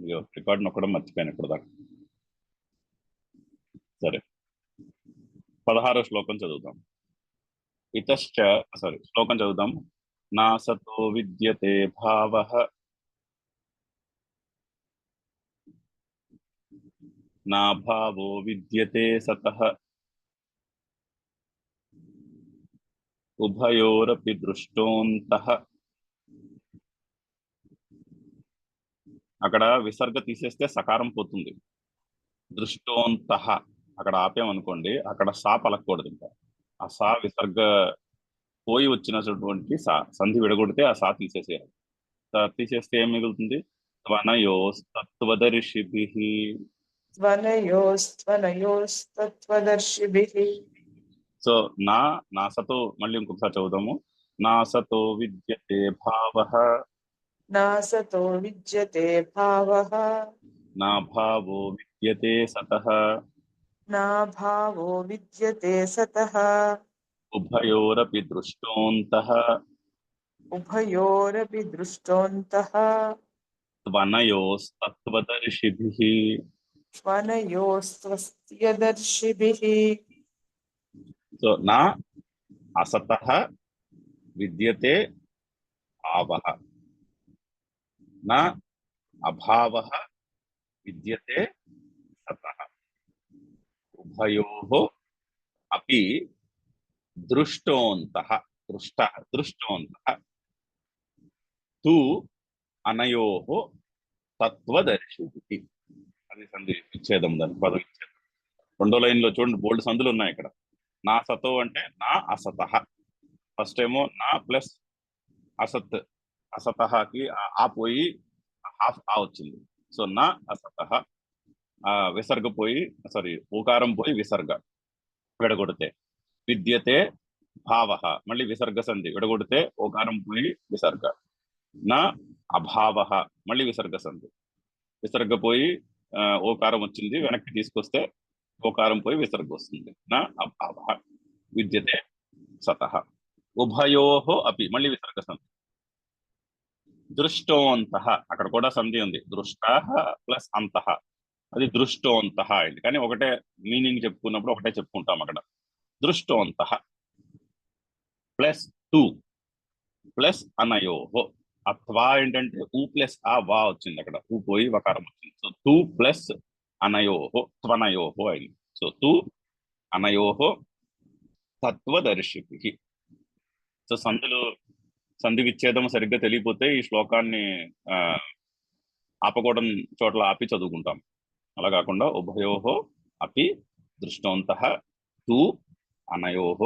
అయ్యో రికార్డ్ నొక్కడం మర్చిపోయాను ఇప్పుడు దాకా. సరే, 16వ శ్లోకం చదువుతాం. ఇతశ్చ శ్లోకం చదువుదాం. నా సతో విద్యతే భావః నా భావో విద్యతే సతః ఉభయోరపి దృష్టోంతః. అక్కడ విసర్గ తీసేస్తే సకారం పోతుంది. దృష్టోంతః అక్కడ ఆపామనుకోండి, అక్కడ సా పలకూడదు. ఇంకా ఆ సా విసర్గ పోయి వచ్చినటువంటి సా సంధి విడగొడితే ఆ సా తీసేసేయాలి. తీసేస్తే ఏం మిగులుతుంది? త్వనయోస్తత్వదర్శిభిః. త్వనయోస్తత్వదర్శిభిః. సో నా సతో మళ్ళీ ఇంకొకసారి చదువుదాము. నా సతో విద్యతే భావః నా సతో విద్యతే భావః నా భావో విద్యతే సతః నా భావో విద్యతే సతః ఉభయోరపి దృష్టోంతః ఉభయోరపి దృష్టోంతః త్వనయోస్తత్వదర్శిభిః. త్వనయోస్త్వస్త్యదర్శిభిః. సో నా అసతః విద్యతే భావః నా అభావః విద్యతే సతః ఉభయోః అపి దృష్టోంతః దృష్టోంతః తు అనయోః తత్వదర్శిభిః. అది సంధి విచ్ఛేదం, దాని పదం విచ్ఛేదం. రెండో లైన్లో చూడండి, బోల్డ్ సందులు ఉన్నాయి ఇక్కడ. నా సతో అంటే నా అసతః. ఫస్ట్ ఏమో నా ప్లస్ అసత్, అసతహకి ఆ పోయి హాఫ్ ఆ వచ్చింది. సో నా అసతః, విసర్గ పోయి ఊకారం పోయి విసర్గ విడగొడితే విద్యతే భావః, మళ్ళీ విసర్గ సంధి విడగొడితే ఓకారం పోయి విసర్గ. నా అభావః, మళ్ళీ విసర్గ సంధి, విసర్గ పోయి ఓకారం వచ్చింది, వెనక్కి తీసుకొస్తే ఓకారం పోయి విసర్గ వస్తుంది. నా అభావః విద్యతే సతః ఉభయోః అపి, మళ్ళీ విసర్గ సంధి. దృష్టోంతః, అక్కడ కూడా సంధి ఉంది. దృష్టః ప్లస్ అంతః, అది దృష్టోంతః అయింది. కానీ ఒకటే మీనింగ్ చెప్పుకున్నప్పుడు ఒకటే చెప్పుకుంటాం అక్కడ. దృష్టోంతః ప్లస్ టూ ప్లస్ అనయోః. అథ్వా ఏంటంటే ఊ ప్లస్ ఆ వా వచ్చింది, అక్కడ ఊ పోయి వకారం వచ్చింది. సో టూ ప్లస్ అనయోః త్వనయోః అయింది. సో తు అనయోః తత్వదర్శిభిః. సో సంధి విచ్ఛేదం సరిగ్గా తెలియపోతే ఈ శ్లోకాన్ని ఆపకూడని చోట్ల ఆపి చదువుకుంటాం. అలా కాకుండా ఉభయోః అపి దృష్టోంతః తు అనయోః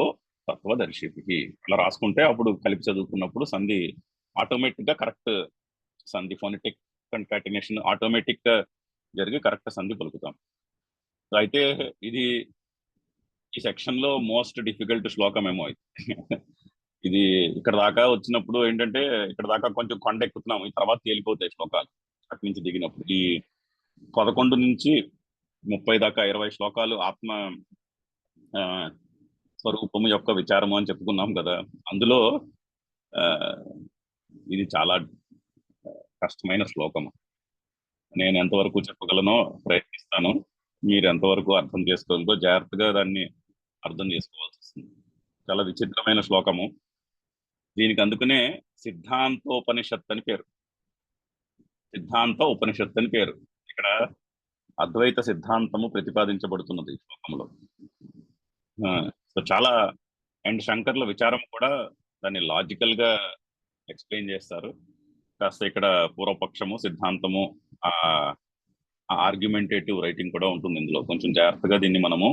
తత్వదర్శిభిః అలా రాసుకుంటే అప్పుడు కలిపి చదువుకున్నప్పుడు సంధి ఆటోమేటిక్ గా కరెక్ట్ సంధి, ఫోనెటిక్ కన్కాటినేషన్ ఆటోమేటిక్ గా జరిగి కరెక్ట్ సంధి పలుకుతాం. అయితే ఇది ఈ సెక్షన్ లో మోస్ట్ డిఫికల్ట్ శ్లోకం ఏమో ఇది. ఇక్కడ దాకా వచ్చినప్పుడు ఏంటంటే ఇక్కడ దాకా కొంచెం కొండ ఎక్కుతున్నాము, ఈ తర్వాత తేలిపోతాయి శ్లోకాలు అక్కడి నుంచి దిగినప్పుడు. ఈ 11 నుంచి 30 దాకా 20 శ్లోకాలు ఆత్మ స్వరూపము యొక్క విచారము అని చెప్పుకున్నాం కదా. అందులో ఇది చాలా కష్టమైన శ్లోకము. నేను ఎంతవరకు చెప్పగలనో ప్రయత్నిస్తాను. మీరు ఎంతవరకు అర్థం చేసుకోవాలో జాగ్రత్తగా దాన్ని అర్థం చేసుకోవాల్సి వస్తుంది. చాలా విచిత్రమైన శ్లోకము. దీనికి అందుకనే సిద్ధాంతోపనిషత్ అని పేరు. సిద్ధాంత ఉపనిషత్ అని పేరు. ఇక్కడ అద్వైత సిద్ధాంతము ప్రతిపాదించబడుతున్నది ఈ శ్లోకంలో. సో చాలా అండ్ శంకర్ల విచారం కూడా దాన్ని లాజికల్ గా ఎక్స్ప్లెయిన్ చేస్తారు. కాస్త ఇక్కడ పూర్వపక్షము సిద్ధాంతము ఆర్గ్యుమెంటేటివ్ రైటింగ్ కూడా ఉంటుంది ఇందులో. కొంచెం జాగ్రత్తగా దీన్ని మనము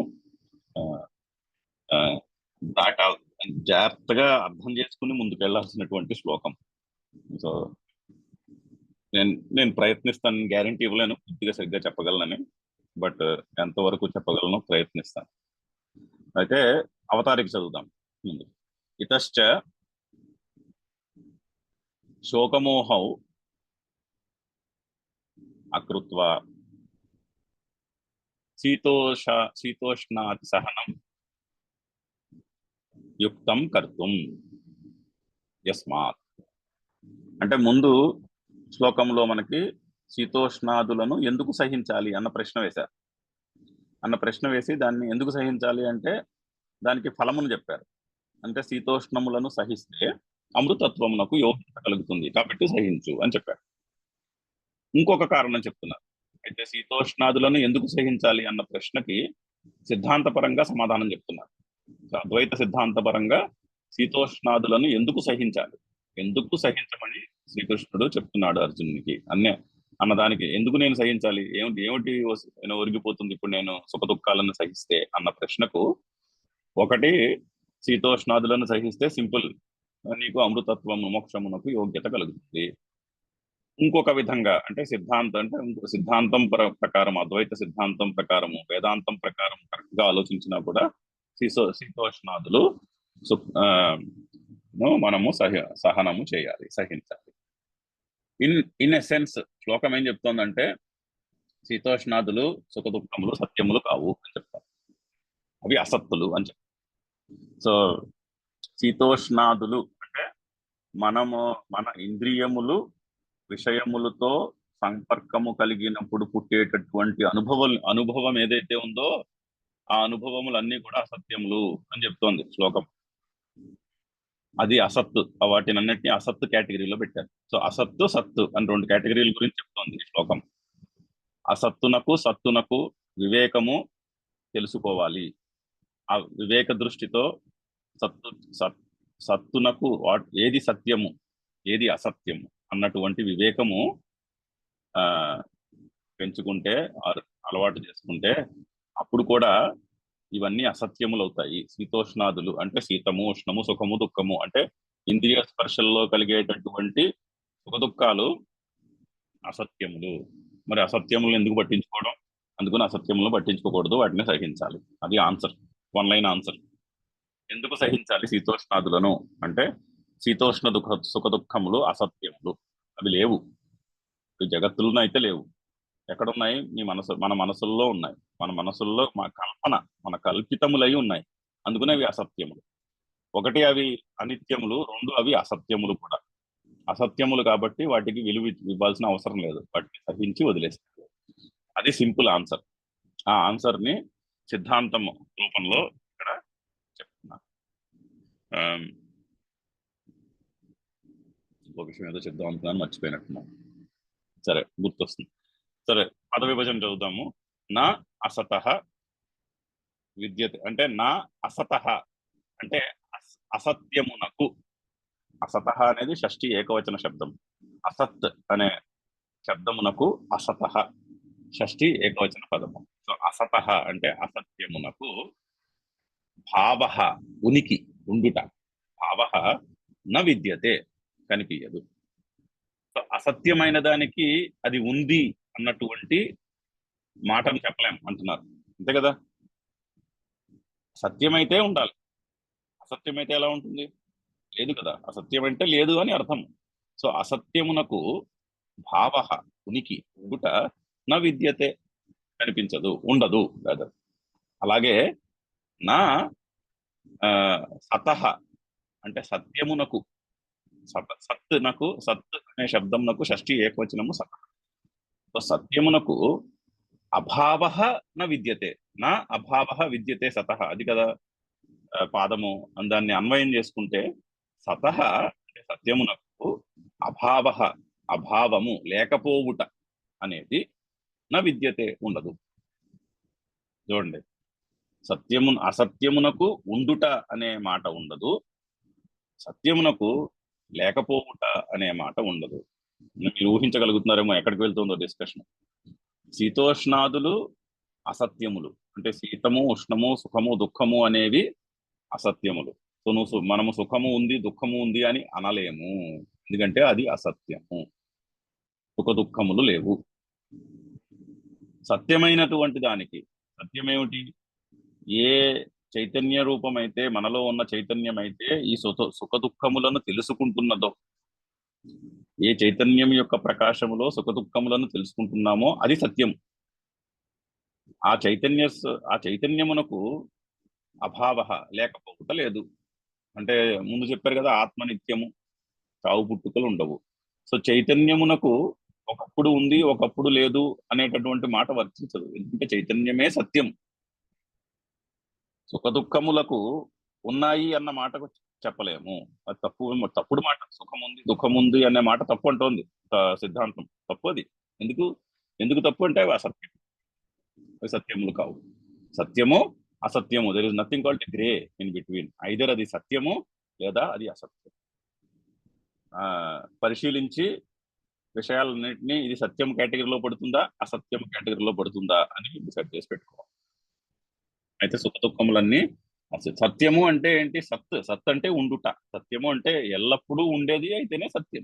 జాగ్రత్తగా అర్థం చేసుకుని ముందుకెళ్లాల్సినటువంటి శ్లోకం. సో నేను ప్రయత్నిస్తాను, గ్యారంటీ ఇవ్వలేను పూర్తిగా సరిగ్గా చెప్పగలనని, బట్ ఎంతవరకు చెప్పగలను ప్రయత్నిస్తాను. అయితే అవతారిక చదువుదాం ముందు. ఇతశ్చ శోకమోహౌ అకృత్వా శీతోష్ణాతి సహనం యుక్తం కర్తుం యస్మాత్. అంటే ముందు శ్లోకంలో మనకి శీతోష్ణాదులను ఎందుకు సహించాలి అన్న ప్రశ్న వేసి దాన్ని ఎందుకు సహించాలి అంటే దానికి ఫలమును చెప్పారు. అంటే శీతోష్ణములను సహిస్తే అమృతత్వమునకు యోగ్యత కలుగుతుంది కాబట్టి సహించు అని చెప్పారు. ఇంకొక కారణం చెప్తున్నారు. అయితే శీతోష్ణాదులను ఎందుకు సహించాలి అన్న ప్రశ్నకి సిద్ధాంతపరంగా సమాధానం చెప్తున్నారు. అద్వైత సిద్ధాంతపరంగా శీతోష్ణాదులను ఎందుకు సహించమని శ్రీకృష్ణుడు చెప్తున్నాడు అర్జునునికి అన్నదానికి. ఎందుకు నేను సహించాలి, ఏమిటి ఒరిగిపోతుంది ఇప్పుడు నేను సుఖ దుఃఖాలను సహిస్తే అన్న ప్రశ్నకు, ఒకటి శీతోష్ణాదులను సహిస్తే సింపుల్, నీకు అమృతత్వము మోక్షమునకు యోగ్యత కలుగుతుంది. ఇంకొక విధంగా అంటే సిద్ధాంతం ప్రకారం, అద్వైత సిద్ధాంతం ప్రకారము, వేదాంతం ప్రకారం కరెక్ట్ గా ఆలోచించినా కూడా శీతోష్ణాదులు మనము సహనము చేయాలి, సహించాలి. ఇన్ ఎ సెన్స్ శ్లోకం ఏం చెప్తోందంటే శీతోష్ణాదులు సుఖ దుఃఖములు సత్యములు కావు అని చెప్తారు, అవి అసత్తులు అని చెప్తారు. సో శీతోష్ణాదులు అంటే మన ఇంద్రియములు విషయములతో సంపర్కము కలిగినప్పుడు పుట్టేటటువంటి అనుభవం ఏదైతే ఉందో ఆ అనుభవములన్నీ కూడా అసత్యములు అని చెప్తోంది శ్లోకం. అది అసత్తు, వాటినన్నిటిని అసత్తు కేటగిరీలో పెట్టారు. సో అసత్తు సత్తు అని రెండు కేటగిరీల గురించి చెప్తోంది శ్లోకం. అసత్తునకు సత్తునకు వివేకము తెలుసుకోవాలి. ఆ వివేక దృష్టితో సత్తునకు ఏది సత్యము ఏది అసత్యము అన్నటువంటి వివేకము పెంచుకుంటే, అలవాటు చేసుకుంటే అప్పుడు కూడా ఇవన్నీ అసత్యములు అవుతాయి. శీతోష్ణాదులు అంటే శీతము, ఉష్ణము, సుఖము, దుఃఖము అంటే ఇంద్రియ స్పర్శల్లో కలిగేటటువంటి సుఖ దుఃఖాలు అసత్యములు. మరి అసత్యములు ఎందుకు పట్టించుకోవడం? అందుకని అసత్యములను పట్టించుకోకూడదు, వాటిని సహించాలి. అది ఆన్సర్, వన్ లైన్ ఆన్సర్. ఎందుకు సహించాలి శీతోష్ణాదులను అంటే శీతోష్ణ సుఖ దుఃఖములు అసత్యములు, అవి లేవు. జగత్తులను అయితే లేవు. ఎక్కడున్నాయి? మన మనసుల్లో ఉన్నాయి. మన మనసుల్లో మన కల్పితములై ఉన్నాయి. అందుకనే అవి అసత్యములు. ఒకటి అవి అనిత్యములు, రెండు అవి అసత్యములు కూడా. అసత్యములు కాబట్టి వాటికి విలువ ఇవ్వాల్సిన అవసరం లేదు, వాటిని సహించి వదిలేస్తారు. అది సింపుల్ ఆన్సర్. ఆ ఆన్సర్ ని సిద్ధాంతం రూపంలో ఇక్కడ చెప్తున్నా. ఒక విషయం ఏదో చెప్దాం అనుకున్నాను, మర్చిపోయినట్టున్నాను. సరే, గుర్తొస్తుంది. సరే, పద విభజన చదువుదాము. నా అసతః విద్యతే అంటే నా అసతః అంటే అసత్యమునకు. అసతః అనేది షష్ఠి ఏకవచన శబ్దం. అసత్ అనే శబ్దమునకు అసతః షష్ఠి ఏకవచన పదము. సో అసతః అంటే అసత్యమునకు భావః ఉనికి, ఉండుట. భావః న విద్యతే కనిపించదు. సో అసత్యమైన దానికి అది ఉంది అన్నటువంటి మాటను చెప్పలేం అంటున్నారు. అంతే కదా? సత్యమైతే ఉండాలి, అసత్యమైతే ఎలా ఉంటుంది? లేదు కదా. అసత్యం అంటే లేదు అని అర్థం. సో అసత్యమునకు భావః ఉనికి, ఉండుట, నా విద్యతే కనిపించదు, ఉండదు కదా. అలాగే నా సతః అంటే సత్యమునకు, సత్ అనే శబ్దమునకు షష్ఠి ఏకవచనము సతః. సత్యమునకు అభావః న విద్యతే, నా అభావః విద్యతే సతః. అది కదా పాదము. దాన్ని అన్వయం చేసుకుంటే సతః అంటే సత్యమునకు అభావః అభావము, లేకపోవుట అనేది న విద్యతే ఉండదు. చూడండి, అసత్యమునకు ఉండుట అనే మాట ఉండదు, సత్యమునకు లేకపోవుట అనే మాట ఉండదు. మీరు ఊహించగలుగుతున్నారేమో ఎక్కడికి వెళ్తుందో డిస్కషన్. శీతోష్ణాదులు అసత్యములు అంటే శీతము, ఉష్ణము, సుఖము, దుఃఖము అనేవి అసత్యములు. సో మనము సుఖము ఉంది, దుఃఖము ఉంది అని అనలేము, ఎందుకంటే అది అసత్యము. సుఖ దుఃఖములు లేవు. సత్యమైనటువంటి దానికి, సత్యమేమిటి? ఏ చైతన్య రూపమైతే, మనలో ఉన్న చైతన్యం అయితే ఈ సుఖ దుఃఖములను తెలుసుకుంటున్నదో, ఏ చైతన్యం యొక్క ప్రకాశములో సుఖ దుఃఖములను తెలుసుకుంటున్నామో అది సత్యం. ఆ చైతన్యమునకు అభావ, లేకపోవుట లేదు. అంటే ముందు చెప్పారు కదా, ఆత్మ నిత్యము, చావు పుట్టుకలు ఉండవు. సో చైతన్యమునకు ఒకప్పుడు ఉంది ఒకప్పుడు లేదు అనేటటువంటి మాట వర్తించదు. ఎందుకంటే చైతన్యమే సత్యం. సుఖ దుఃఖములకు ఉన్నాయి అన్న మాటకు చెప్పలేము. అది తప్పుడు మాట. సుఖం ఉంది దుఃఖం ఉంది అనే మాట తప్పు అంటోంది సిద్ధాంతం. తప్పు అది. ఎందుకు ఎందుకు తప్పు అంటే అవి అసత్యం. అవి సత్యములు కావు. సత్యము అసత్యము, there is nothing called grey in between. Either అది సత్యము లేదా అది అసత్యం. పరిశీలించి విషయాలన్నింటినీ ఇది సత్యం కేటగిరీలో పడుతుందా అసత్యం కేటగిరీలో పడుతుందా అని డిసైడ్ చేసి పెట్టుకోవాలి. అయితే సుఖ దుఃఖములన్నీ సత్యము అంటే ఏంటి? సత్ అంటే ఉండుట. సత్యము అంటే ఎల్లప్పుడూ ఉండేది అయితేనే సత్యం,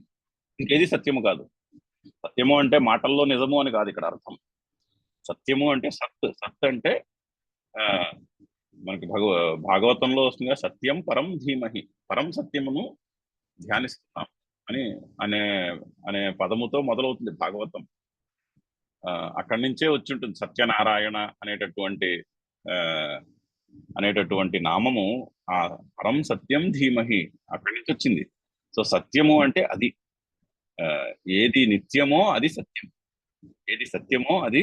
ఇంకేది సత్యము కాదు. సత్యము అంటే మాటల్లో నిజము అని కాదు ఇక్కడ అర్థం. సత్యము అంటే సత్ అంటే మనకి భాగవతంలో వస్తుంది సత్యం పరం ధీమహి. పరం సత్యమును ధ్యానిస్తున్నాం అని అనే అనే పదముతో మొదలవుతుంది భాగవతం. అక్కడి నుంచే వచ్చి ఉంటుంది సత్యనారాయణ అనేటటువంటి నామము. ఆ పరం సత్యం ధీమహి అక్కడి నుంచి వచ్చింది. సో సత్యము అంటే అది. ఏది నిత్యమో అది సత్యం, ఏది సత్యమో అది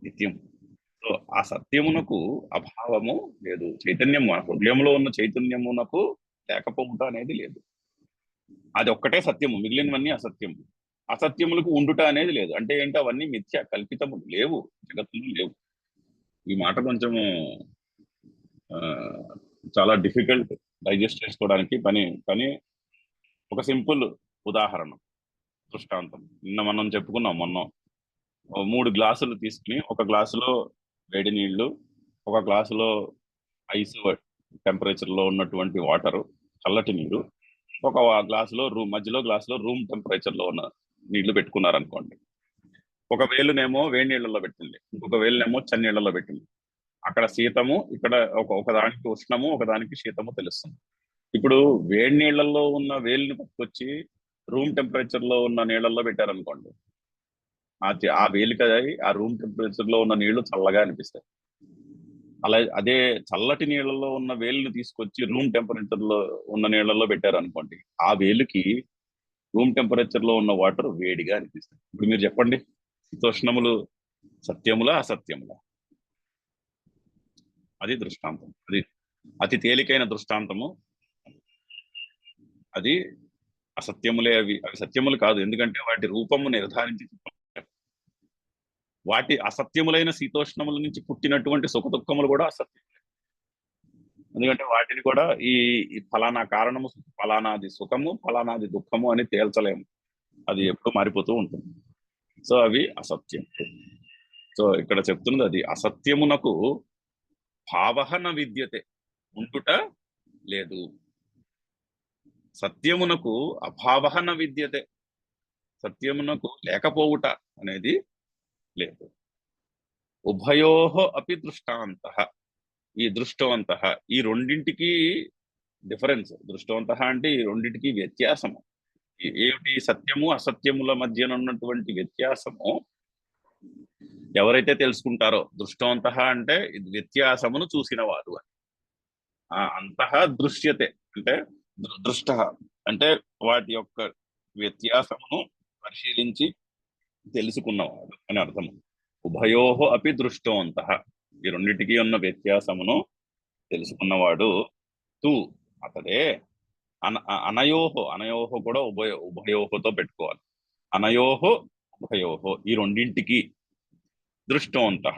నిత్యం. సో ఆ సత్యమునకు అభావము లేదు. చైతన్యము హృదయంలో ఉన్న చైతన్యమునకు లేకపోవడం అనేది లేదు. అది ఒక్కటే సత్యము, మిగిలినవన్నీ అసత్యము. అసత్యములకు ఉండుట అనేది లేదు. అంటే ఏంటి? అవన్నీ మిథ్య, కల్పితము, లేవు, జగత్తులు లేవు. ఈ మాట కొంచెము చాలా డిఫికల్ట్ డైజెస్ట్ చేసుకోవడానికి. కానీ ఒక సింపుల్ ఉదాహరణ, దృష్టాంతం నిన్న మనం చెప్పుకున్నాం. మొన్న 3 గ్లాసులు తీసుకుని ఒక గ్లాసులో వేడి నీళ్లు, ఒక గ్లాసులో ఐస్ టెంపరేచర్ లో ఉన్నటువంటి వాటర్, చల్లటి నీరు, ఒక గ్లాసులో మధ్యలో గ్లాసులో రూమ్ టెంపరేచర్ లో ఉన్న నీళ్లు పెట్టుకున్నారనుకోండి. ఒక వేలునేమో వేడి నీళ్ళలో పెట్టింది, ఇంకొక వేలునేమో చన్నీళ్లలో పెట్టింది. అక్కడ శీతము, ఇక్కడ ఒకదానికి ఉష్ణము, ఒకదానికి శీతము తెలుస్తుంది. ఇప్పుడు వేడి నీళ్లలో ఉన్న వేలుని పట్టుకొచ్చి రూమ్ టెంపరేచర్ లో ఉన్న నీళ్లలో పెట్టారనుకోండి, ఆ వేలికి ఆ రూమ్ టెంపరేచర్ లో ఉన్న నీళ్లు చల్లగా అనిపిస్తాయి. అదే చల్లటి నీళ్లలో ఉన్న వేలుని తీసుకొచ్చి రూమ్ టెంపరేచర్ లో ఉన్న నీళ్లలో పెట్టారనుకోండి, ఆ వేలుకి రూమ్ టెంపరేచర్ లో ఉన్న వాటర్ వేడిగా అనిపిస్తాయి. ఇప్పుడు మీరు చెప్పండి, శీతోష్ణములు సత్యములా అసత్యములా? అది దృష్టాంతం. అది అతి తేలికైన దృష్టాంతము. అది అసత్యములే. అవి సత్యములు కాదు. ఎందుకంటే వాటి రూపము నిర్ధారించి వాటి అసత్యములైన శీతోష్ణముల నుంచి పుట్టినటువంటి సుఖ దుఃఖములు కూడా అసత్యం. ఎందుకంటే వాటిని కూడా ఈ ఫలానా కారణము, ఫలానాది సుఖము, ఫలానాది దుఃఖము అని తేల్చలేము. అది ఎప్పుడు మారిపోతూ ఉంటుంది. సో అవి అసత్యం. సో ఇక్కడ చెప్తున్నది అది అసత్యమునకు భావహన విద్యతే, ఉంటుట లేదు. సత్యమునకు అభావహన విద్యతే, సత్యమునకు లేకపోవుట అనేది లేదు. ఉభయోః అపి దృష్టాంతః. ఈ దృష్టవంతః, ఈ రెండింటికి డిఫరెన్స్. దృష్టవంతః అంటే ఈ రెండింటికి వ్యత్యాసము ఏమిటి? సత్యము అసత్యముల మధ్యన ఉన్నటువంటి వ్యత్యాసము ఎవరైతే తెలుసుకుంటారో, దృష్టవంతః అంటే వ్యత్యాసమును చూసిన వారు అని. అంతః దృశ్యతే అంటే దృష్ట అంటే వాటి యొక్క వ్యత్యాసమును పరిశీలించి తెలుసుకున్నవాడు అని అర్థం. ఉభయోః అపి దృష్టవంతః, ఈ రెండింటికి ఉన్న వ్యత్యాసమును తెలుసుకున్నవాడు తు అతడే. అనయోహో కూడా ఉభయోహోతో పెట్టుకోవాలి. అనయోహో ఉభయోహో, ఈ రెండింటికి దృష్టవంతః,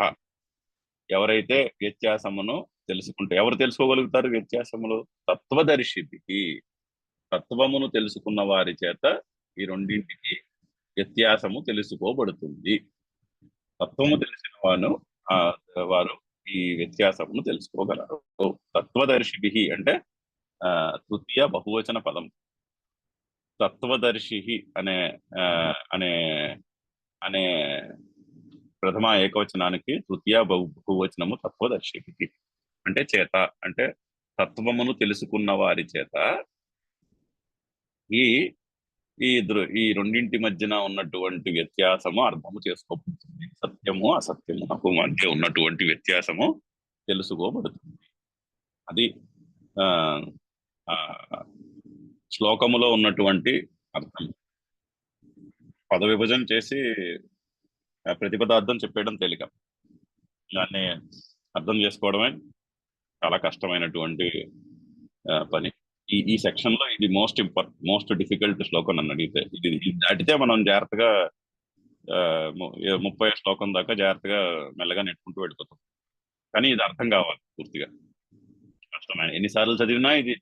ఎవరైతే వ్యత్యాసమును తెలుసుకుంటే. ఎవరు తెలుసుకోగలుగుతారు వ్యత్యాసములు? తత్వదర్శికి, తత్వమును తెలుసుకున్న వారి చేత ఈ రెండింటికి వ్యత్యాసము తెలుసుకోబడుతుంది. తత్వము తెలిసిన వారు ఈ వ్యత్యాసమును తెలుసుకోగలరు. తత్వదర్శిభి అంటే తృతీయ బహువచన పదం. తత్వదర్శి అనే అనే అనే ప్రథమ ఏకవచనానికి తృతీయ బహువచనము తత్వదర్శికి. అంటే చేత, అంటే తత్వమును తెలుసుకున్న వారి చేత ఈ రెండింటి మధ్యన ఉన్నటువంటి వ్యత్యాసము అర్థము చేసుకోబడుతుంది. సత్యము అసత్యమునకు మధ్య ఉన్నటువంటి వ్యత్యాసము తెలుసుకోబడుతుంది. అది శ్లోకములో ఉన్నటువంటి అర్థం. పద విభజన చేసి ప్రతి పదార్థం చెప్పేయడం తేలిక, దాన్ని అర్థం చేసుకోవడమే చాలా కష్టమైనటువంటి పని. ఈ సెక్షన్ లో ఇది మోస్ట్ డిఫికల్ట్ శ్లోకం నన్ను అడిగితే. ఇది దాటితే మనం జాగ్రత్తగా 30 శ్లోకం దాకా జాగ్రత్తగా మెల్లగా నెట్టుకుంటూ వెళ్ళిపోతాం. కానీ ఇది అర్థం కావాలి పూర్తిగా, కష్టమైన. ఎన్నిసార్లు చదివినా ఇది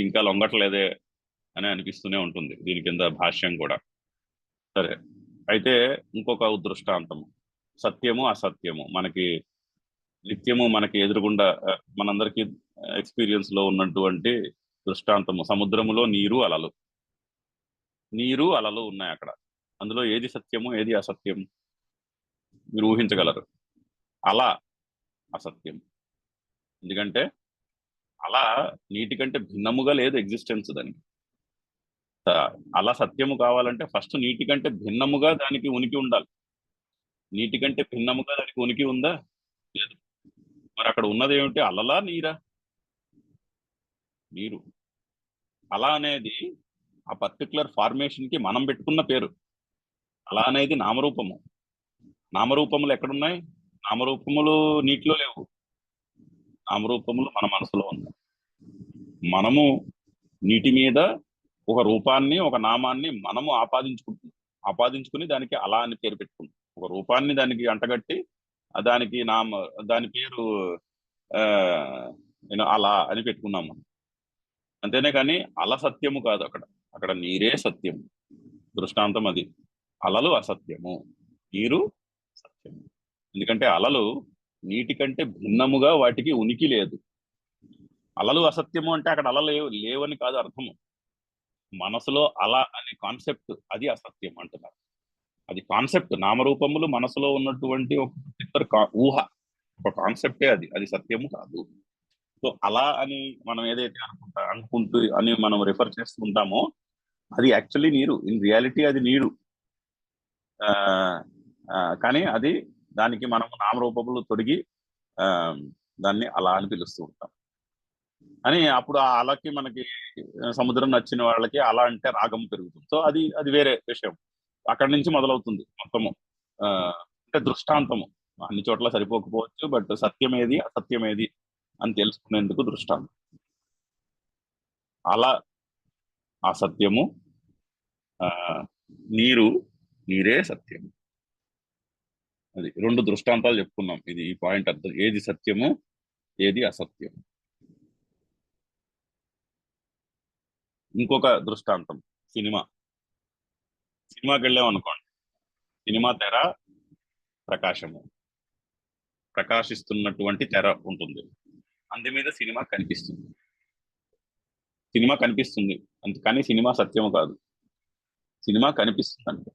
ఇంకా లొంగట్లేదే అని అనిపిస్తూనే ఉంటుంది. దీని కింద భాష్యం కూడా. సరే, అయితే ఇంకొక దృష్టాంతము, సత్యము అసత్యము. మనకి నిత్యము మనకి ఎదురుగుండా మనందరికీ ఎక్స్పీరియన్స్ లో ఉన్నటువంటి దృష్టాంతము, సముద్రములో నీరు అలలు. నీరు అలలు ఉన్నాయి అక్కడ. అందులో ఏది సత్యము ఏది అసత్యం మీరు ఊహించగలరు? అలా అసత్యం. ఎందుకంటే అలా నీటి కంటే భిన్నముగా లేదు ఎగ్జిస్టెన్స్ దానికి. అలా సత్యము కావాలంటే ఫస్ట్ నీటి కంటే భిన్నముగా దానికి ఉనికి ఉండాలి. నీటి కంటే భిన్నముగా దానికి ఉనికి ఉందా? లేదు. మరి అక్కడ ఉన్నది ఏమిటి? అలలా నీరా? నీరు. అలా అనేది ఆ పర్టికులర్ ఫార్మేషన్ కి మనం పెట్టుకున్న పేరు. అలా అనేది నామరూపము. నామరూపములు ఎక్కడున్నాయి? నామరూపములు నీటిలో లేవు. నామరూపములు మన మనసులో ఉన్నాయి. మనము నీటి మీద ఒక రూపాన్ని, ఒక నామాన్ని మనము ఆపాదించుకుని దానికి అలా అని పేరు పెట్టుకుంటాం. ఒక రూపాన్ని దానికి అంటగట్టి దాని పేరు అలా అని పెట్టుకున్నాం మనం. అంతేనే కానీ అల సత్యము కాదు. అక్కడ నీరే సత్యము. దృష్టాంతం అది. అలలు అసత్యము, నీరు సత్యము. ఎందుకంటే అలలు నీటి కంటే భిన్నముగా వాటికి ఉనికి లేదు. అలలు అసత్యము అంటే అక్కడ అలలు లేవని కాదు అర్థము. మనసులో అల అనే కాన్సెప్ట్ అది అసత్యం అంటున్నారు. అది కాన్సెప్ట్. నామరూపములు మనసులో ఉన్నటువంటి ఒక పర్టికులర్ ఊహ, ఒక కాన్సెప్టే అది సత్యము కాదు. సో అలా అని మనం ఏదైతే అనుకుంటూ అని మనం రిఫర్ చేస్తుంటామో అది యాక్చువల్లీ నీరు. ఇన్ రియాలిటీ అది నీరు. కానీ దానికి మనము నామరూపములు తొడిగి దాన్ని అలా అని పిలుస్తూ ఉంటాం. అని అప్పుడు ఆ అలకి మనకి సముద్రం నచ్చిన వాళ్ళకి అలా అంటే రాగం పెరుగుతుంది. సో అది వేరే విషయం. అక్కడి నుంచి మొదలవుతుంది మొత్తము. అంటే దృష్టాంతము అన్ని చోట్ల సరిపోకపోవచ్చు, బట్ సత్యమేది అసత్యమేది అని తెలుసుకునేందుకు దృష్టాంతం. అలా అసత్యము, నీరే సత్యము. అది 2 దృష్టాంతాలు చెప్పుకున్నాం. ఈ పాయింట్ అర్థం. ఏది సత్యము ఏది అసత్యము. ఇంకొక దృష్టాంతం సినిమాకి వెళ్ళాం అనుకోండి. సినిమా తెర ప్రకాశిస్తున్నటువంటి తెర ఉంటుంది. అందు మీద సినిమా కనిపిస్తుంది కానీ సినిమా సత్యము కాదు. సినిమా కనిపిస్తుంది అంటే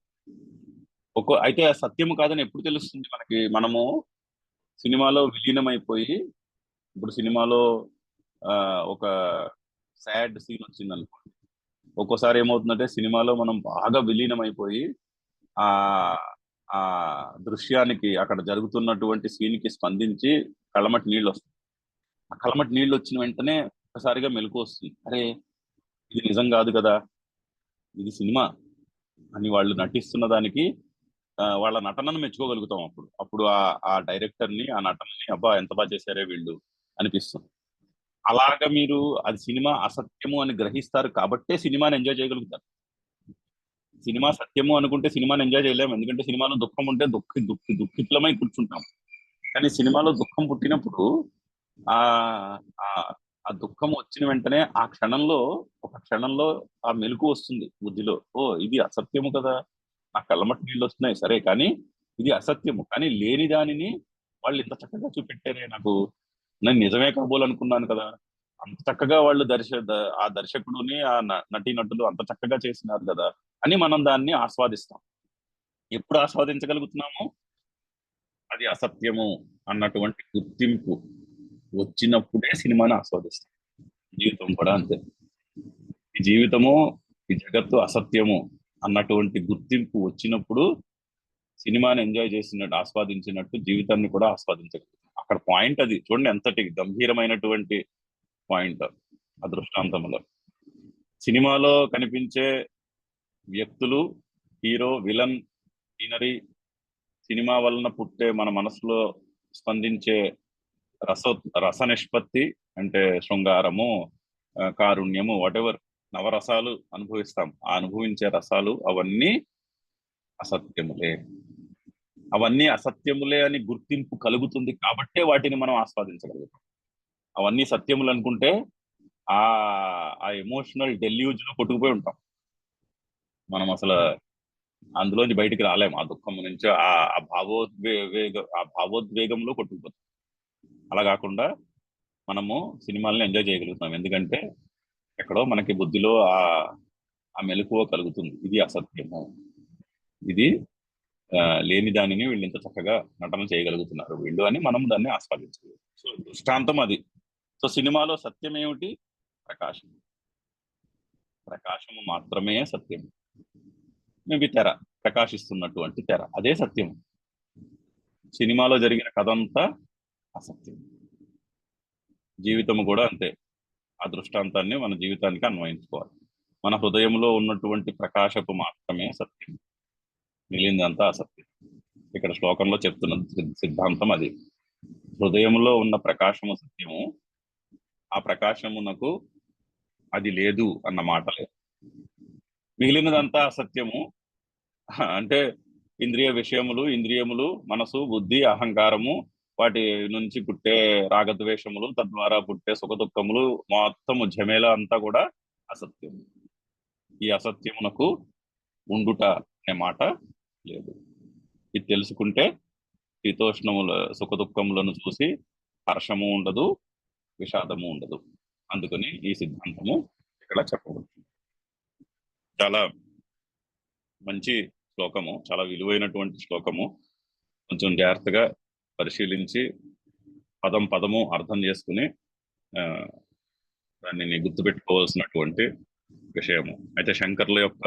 అయితే సత్యము కాదని ఎప్పుడు తెలుస్తుంది మనకి? మనము సినిమాలో విలీనమైపోయి, ఇప్పుడు సినిమాలో ఒక సాడ్ సీన్ వచ్చింది అనుకోండి. ఒక్కోసారి ఏమవుతుందంటే సినిమాలో మనం బాగా విలీనమైపోయి ఆ దృశ్యానికి, అక్కడ జరుగుతున్నటువంటి సీన్ కి స్పందించి కళ్ళమటి నీళ్ళు వస్తాయి. ఆ కళ్ళమటి నీళ్ళు వచ్చిన వెంటనే ఒకసారిగా మెలకు వస్తుంది. అరే, ఇది నిజం కాదు కదా, ఇది సినిమా అని వాళ్ళు నటిస్తున్న దానికి వాళ్ళ నటనను మెచ్చుకోగలుగుతాం. అప్పుడు ఆ డైరెక్టర్ ని, ఆ నటనని అబ్బా ఎంత బాగా చేశారే వీళ్ళు అనిపిస్తుంది. అలాగా మీరు అది సినిమా అసత్యము అని గ్రహిస్తారు కాబట్టే సినిమాని ఎంజాయ్ చేయగలుగుతారు. సినిమా సత్యము అనుకుంటే సినిమాని ఎంజాయ్ చేయలేము. ఎందుకంటే సినిమాలో దుఃఖం ఉంటే దుఃఖితులమై కూర్చుంటాం. కానీ సినిమాలో దుఃఖం పుట్టినప్పుడు ఆ దుఃఖం వచ్చిన వెంటనే ఒక క్షణంలో ఆ మెలకు వస్తుంది బుద్ధిలో. ఓ, ఇది అసత్యము కదా, నా కళ్ళమటి నీళ్ళు వస్తున్నాయి సరే, కానీ ఇది అసత్యము. కానీ లేని దానిని వాళ్ళు ఇంత చక్కగా చూపెట్టారే, నేను నిజమే కాబోలనుకున్నాను కదా, అంత చక్కగా వాళ్ళు ఆ దర్శకుడుని ఆ నటీనటులు అంత చక్కగా చేసినారు కదా అని మనం దాన్ని ఆస్వాదిస్తాం. ఎప్పుడు ఆస్వాదించగలుగుతున్నాము? అది అసత్యము అన్నటువంటి గుర్తింపు వచ్చినప్పుడే సినిమాని ఆస్వాదిస్తాం. జీవితం కూడా అంతే. ఈ జీవితము, ఈ జగత్తు అసత్యము అన్నటువంటి గుర్తింపు వచ్చినప్పుడు సినిమాని ఎంజాయ్ చేసినట్టు, ఆస్వాదించినట్టు జీవితాన్ని కూడా ఆస్వాదించగలుగుతాం. అక్కడ పాయింట్ అది. చూడండి ఎంతటి గంభీరమైనటువంటి పాయింట్ ఆ దృష్టాంతంలో. సినిమాలో కనిపించే వ్యక్తులు హీరో విలన్ సీనరీ సినిమా వలన పుట్టే మన మనసులో స్పందించే రస రస నిష్పత్తి అంటే శృంగారము, కారుణ్యము, వాటెవర్ నవరసాలు అనుభవిస్తాం. ఆ అనుభవించే రసాలు అవన్నీ అసత్యములే. అవన్నీ అసత్యములే అని గుర్తింపు కలుగుతుంది కాబట్టే వాటిని మనం ఆస్వాదించగలుగుతాం. అవన్నీ సత్యములు అనుకుంటే ఆ ఆ ఎమోషనల్ డెల్యూజ్ లో కొట్టుకుపోయి ఉంటాం. మనం అసలు అందులోంచి బయటికి రాలేము. ఆ దుఃఖం నుంచి ఆ భావోద్వేగంలో కొట్టుకుపోతాం. అలా కాకుండా మనము సినిమాల్ని ఎంజాయ్ చేయగలుగుతాం. ఎందుకంటే ఎక్కడో మనకి బుద్ధిలో ఆ మెలకువ కలుగుతుంది. ఇది అసత్యము, ఇది లేని దానిని వీళ్ళు ఇంత చక్కగా నటన చేయగలుగుతున్నారు వీళ్ళు అని మనం దాన్ని ఆస్వాదించగలుగుతాం. సో దృష్టాంతం అది. సో సినిమాలో సత్యం ఏమిటి? ప్రకాశం. ప్రకాశము మాత్రమే సత్యం. మేబీ తెర, ప్రకాశిస్తున్నటువంటి తెర, అదే సత్యం. సినిమాలో జరిగిన కథ అంతా అసత్యం. జీవితము కూడా అంతే. ఆ దృష్టాంతాన్ని మన జీవితానికి అన్వయించుకోవాలి. మన హృదయంలో ఉన్నటువంటి ప్రకాశపు మాత్రమే సత్యం, మిగిలిందంతా అసత్యం. ఇక్కడ శ్లోకంలో చెప్తున్న సిద్ధాంతం అది. హృదయంలో ఉన్న ప్రకాశము సత్యము, ఆ ప్రకాశమునకు అది లేదు అన్న మాట లేదు. మిగిలినదంతా అసత్యము. అంటే ఇంద్రియములు, మనసు, బుద్ధి, అహంకారము, వాటి నుంచి పుట్టే రాగద్వేషములు, తద్వారా పుట్టే సుఖ దుఃఖములు, మొత్తము జమేలా అంతా కూడా అసత్యము. ఈ అసత్యమునకు ఉండుట అనే మాట లేదు. ఇది తెలుసుకుంటే శీతోష్ణముల సుఖ దుఃఖములను చూసి హర్షము ఉండదు, విషాదము ఉండదు. అందుకని ఈ సిద్ధాంతము ఇక్కడ చెప్పబడుతుంది. చాలా మంచి శ్లోకము, చాలా విలువైనటువంటి శ్లోకము. కొంచెం జాగ్రత్తగా పరిశీలించి పదం పదము అర్థం చేసుకుని దానిని గుర్తుపెట్టుకోవాల్సినటువంటి విషయము. అయితే శంకర్ల యొక్క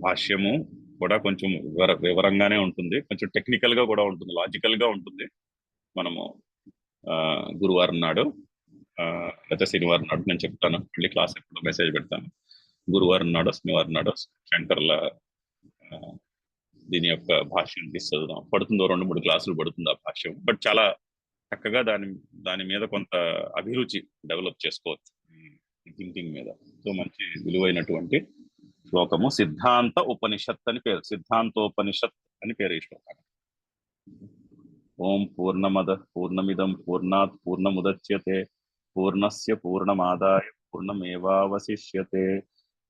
భాష్యము కూడా కొంచెం వివరంగానే ఉంటుంది, కొంచెం టెక్నికల్ గా కూడా ఉంటుంది, లాజికల్ గా ఉంటుంది. మనము గురువారం నాడు లేకపోతే శనివారం నాడు నేను చెప్తాను, మళ్ళీ క్లాస్ ఎప్పుడు మెసేజ్ పెడతాను. గురువారం నాడు శనివారం నాడు శంకర్ల దీని యొక్క భాష్యం చదువుదాం. పడుతుందో 2-3 క్లాసులు పడుతుంది ఆ భాష్యం. బట్ చాలా చక్కగా దాని మీద కొంత అభిరుచి డెవలప్ చేసుకోవచ్చు థింకింగ్ మీద. సో మంచి విలువైనటువంటి శ్లోకము. సిద్ధాంత ఉపనిషత్ అని పేరు, సిద్ధాంతోపనిషత్ అని పేరు ఈ శ్లోకానికి. ఓం పూర్ణమద పూర్ణమిదం పూర్ణాత్ పూర్ణముదచ్యతే పూర్ణస్య పూర్ణమాదాయ పూర్ణమేవావశిష్యతే.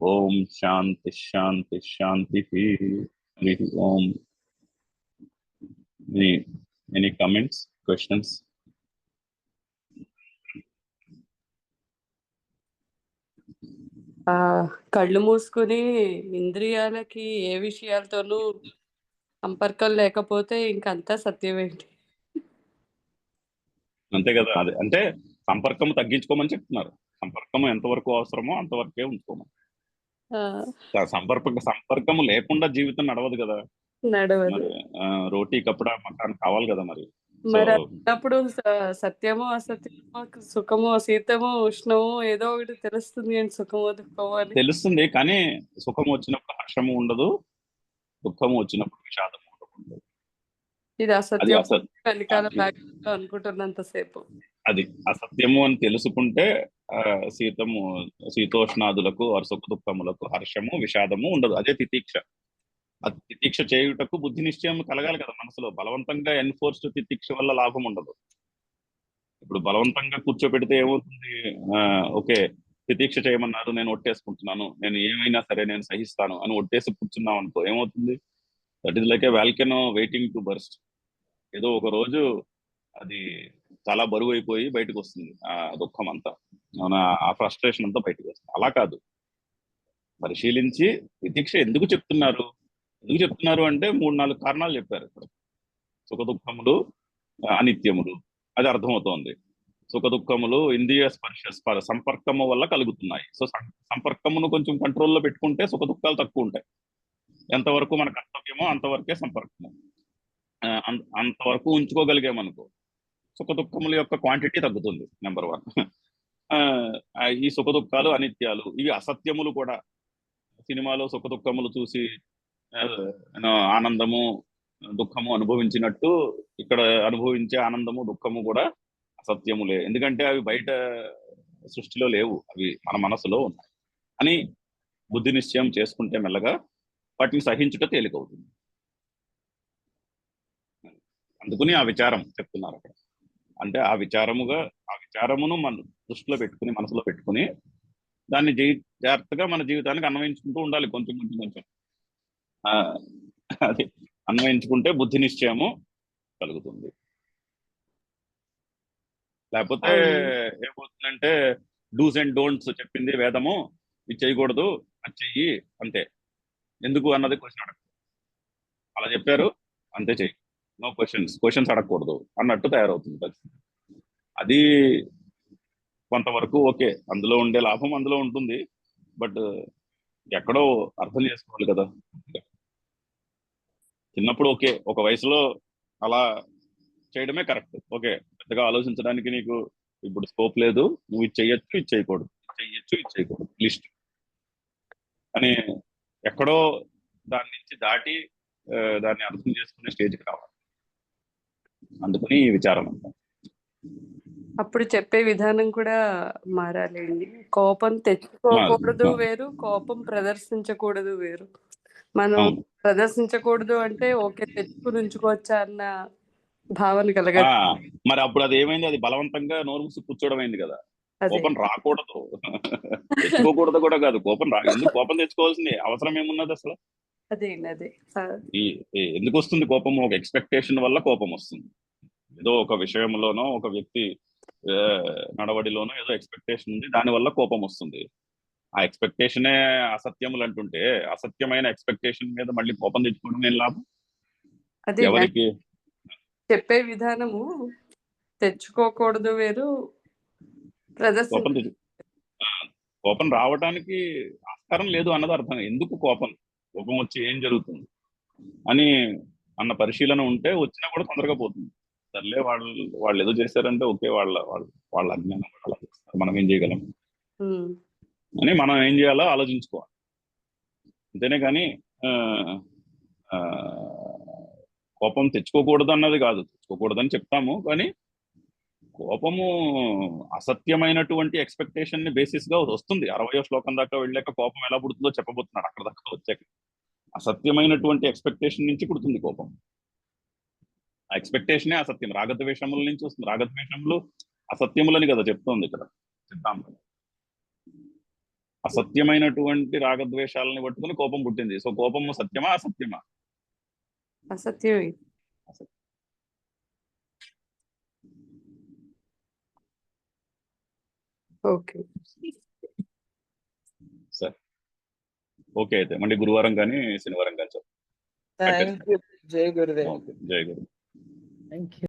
ఓం శాంతి శాంతి శాంతి. ఓం. Any comments, questions? కళ్ళు మూసుకుని ఇంద్రియాలకి ఏ విషయాలతోనూ సంపర్కం లేకపోతే ఇంకంతా సత్యమేంటి? అంతే కదా. అదే అంటే సంపర్కం తగ్గించుకోమని చెప్తున్నారు. సంపర్కం ఎంతవరకు అవసరమో అంతవరకే ఉంచుకోమని. సంపర్కము లేకుండా జీవితం నడవదు కదా. నడవదు. రోటీ కప్పుడా మకాన్ కావాలి కదా. మరి అప్పుడు సత్యము అసత్యము, సుఖము శీతము ఉష్ణము ఏదో ఒకటి తెలుస్తుంది. అండి సుఖము దుఃఖము అని తెలుస్తుంది, కానీ సుఖము వచ్చినప్పుడు హర్షము ఉండదు, దుఃఖము వచ్చినప్పుడు విషాదము ఉండదు. ఇది అసత్యం కలికాలం అనుకుంటున్నంతసేపు అది అసత్యము అని తెలుసుకుంటే శీతోష్ణాదులకు సుఖ దుఃఖములకు హర్షము విషాదము ఉండదు. అదే తితీక్ష. తితీక్ష చేయుటకు బుద్ధి నిశ్చయం కలగాలి కదా మనసులో. బలవంతంగా ఎన్ఫోర్స్డ్ తితీక్ష వల్ల లాభం ఉండదు. ఇప్పుడు బలవంతంగా కూర్చోబెడితే ఏమవుతుంది? ఓకే, తితీక్ష చేయమన్నారు, నేను ఒట్టేసుకుంటున్నాను, నేను ఏమైనా సరే నేను సహిస్తాను అని ఒట్టేసి కూర్చున్నాం అనుకో, ఏమవుతుంది? That is like A volcano waiting to burst. ఏదో ఒక రోజు అది చాలా బరువు అయిపోయి బయటకు వస్తుంది ఆ దుఃఖం అంతా, ఆ ఫ్రస్ట్రేషన్ అంతా బయటకు వస్తుంది. అలా కాదు, పరిశీలించి తితీక్ష ఎందుకు చెప్తున్నారు అంటే 3-4 కారణాలు చెప్పారు ఇక్కడ. సుఖ దుఃఖములు అనిత్యములు, అది అర్థమవుతోంది. సుఖ దుఃఖములు ఇంద్రియ స్పర్శ సంపర్కము వల్ల కలుగుతున్నాయి. సో సంపర్కమును కొంచెం కంట్రోల్లో పెట్టుకుంటే సుఖ దుఃఖాలు తక్కువ ఉంటాయి. ఎంతవరకు మన కర్తవ్యమో అంతవరకే సంపర్కము, అంతవరకు ఉంచుకోగలిగామనుకో సుఖ దుఃఖముల యొక్క క్వాంటిటీ తగ్గుతుంది. నెంబర్ 1. ఈ సుఖ దుఃఖాలు అనిత్యాలు, ఇవి అసత్యములు కూడా. సినిమాలో సుఖ దుఃఖములు చూసి ఆనందము దుఃఖము అనుభవించినట్టు ఇక్కడ అనుభవించే ఆనందము దుఃఖము కూడా అసత్యములే, ఎందుకంటే అవి బయట సృష్టిలో లేవు, అవి మన మనసులో ఉన్నాయి అని బుద్ధి నిశ్చయం చేసుకుంటే మెల్లగా వాటిని సహించుట తేలికవుతుంది. అందుకని ఆ విచారం చెప్తున్నారు అక్కడ. అంటే ఆ విచారమును మన దృష్టిలో పెట్టుకుని మనసులో పెట్టుకుని దాన్ని జాగ్రత్తగా మన జీవితానికి అన్వయించుకుంటూ ఉండాలి, కొంచెం కొంచెం కొంచెం. అది అన్వయించుకుంటే బుద్ధి నిశ్చయము కలుగుతుంది. లేకపోతే ఏమవుతుందంటే డూస్ అండ్ డోంట్స్ చెప్పింది వేదము, ఇది చేయకూడదు అది చెయ్యి అంతే, ఎందుకు అన్నది క్వశ్చన్ అడగ, అలా చెప్పారు అంతే చెయ్యి, నో క్వశ్చన్స్ అడగకూడదు అన్నట్టు తయారవుతుంది పరిస్థితి. అది కొంతవరకు ఓకే, అందులో ఉండే లాభం అందులో ఉంటుంది, బట్ ఎక్కడో అర్థం చేసుకోవాలి కదా. చిన్నప్పుడు ఓకే, ఒక వయసులో అలా చేయడమే కరెక్ట్, ఓకే, పెద్దగా ఆలోచించడానికి నీకు ఇప్పుడు స్కోప్ లేదు, నువ్వు ఇది చెయ్యొచ్చు ఇది చేయకూడదు, ఇది చేయకూడదు లిస్ట్ అని ఎక్కడో దాని నుంచి దాటి దాన్ని అర్థం చేసుకునే స్టేజ్కి రావాలి. అందుకని ఈ విచారం అంతా. అప్పుడు చెప్పే విధానం కూడా మారాలండి. కోపం తెచ్చుకోకూడదు వేరు, కోపం ప్రదర్శించకూడదు వేరు. మనం ప్రదర్శించకూడదు అంటే ఓకే తెచ్చుకుని ఉంచుకోవచ్చా అన్న భావన కలగదు. మరి అప్పుడు అది ఏమైంది, అది బలవంతంగా నోరు మూసి కూర్చోవడం అయింది కదా. కోపం రాకూడదు, తెచ్చుకోకూడదు కూడా కాదు, ఎందుకు కోపం తెచ్చుకోవాల్సింది అవసరం ఏమున్నది అసలు? అదే ఎందుకు వస్తుంది కోపం? ఒక ఎక్స్పెక్టేషన్ వల్ల కోపం వస్తుంది. ఏదో ఒక విషయంలోనో ఒక వ్యక్తి నడవడిలోనో ఏదో ఎక్స్పెక్టేషన్ ఉంది, దాని వల్ల కోపం వస్తుంది. ఆ ఎక్స్పెక్టేషనే అసత్యములు అంటుంటే అసత్యమైన ఎక్స్పెక్టేషన్ మీద మళ్ళీ కోపం తెచ్చుకోవడం ఏం లాభం? ఎవరికి చెప్పే విధానము తెచ్చుకోకూడదు వేరు, కోపం రావడానికి ఆస్కారం లేదు అన్నది అర్థం. ఎందుకు కోపం వచ్చి ఏం జరుగుతుంది అని అన్న పరిశీలన ఉంటే వచ్చినా కూడా తొందరగా పోతుంది. సర్లే వాళ్ళు ఏదో చేశారంటే ఓకే, వాళ్ళ అజ్ఞానం, మనం ఏం చేయగలం అని మనం ఏం చేయాలో ఆలోచించుకోవాలి. అంతేనే కానీ కోపం తెచ్చుకోకూడదు అన్నది కాదు, తెచ్చుకోకూడదని చెప్తాము, కానీ కోపము అసత్యమైనటువంటి ఎక్స్పెక్టేషన్ ని బేసిస్ గా వస్తుంది. 60వ శ్లోకం దాకా వెళ్ళాక కోపం ఎలా పుడుతుందో చెప్పబోతున్నాడు. అక్కడ దాకా వచ్చాక అసత్యమైనటువంటి ఎక్స్పెక్టేషన్ నుంచి పుడుతుంది కోపం. ఆ ఎక్స్పెక్టేషనే అసత్యం, రాగద్వేషముల నుంచి వస్తుంది. రాగద్వేషములు అసత్యములని కదా చెప్తోంది ఇక్కడ సిద్ధాంతం. అసత్యమైనటువంటి రాగద్వేషాలని పట్టుకుని కోపం పుట్టింది. సో కోపము సత్యమా అసత్యమా? అసత్యమే. ఓకే సరే, ఓకే అయితే మళ్ళీ గురువారం కానీ శనివారం కానీ థ్యాంక్ యూ. జై గురుదేవ్. జై గురు. Thank you.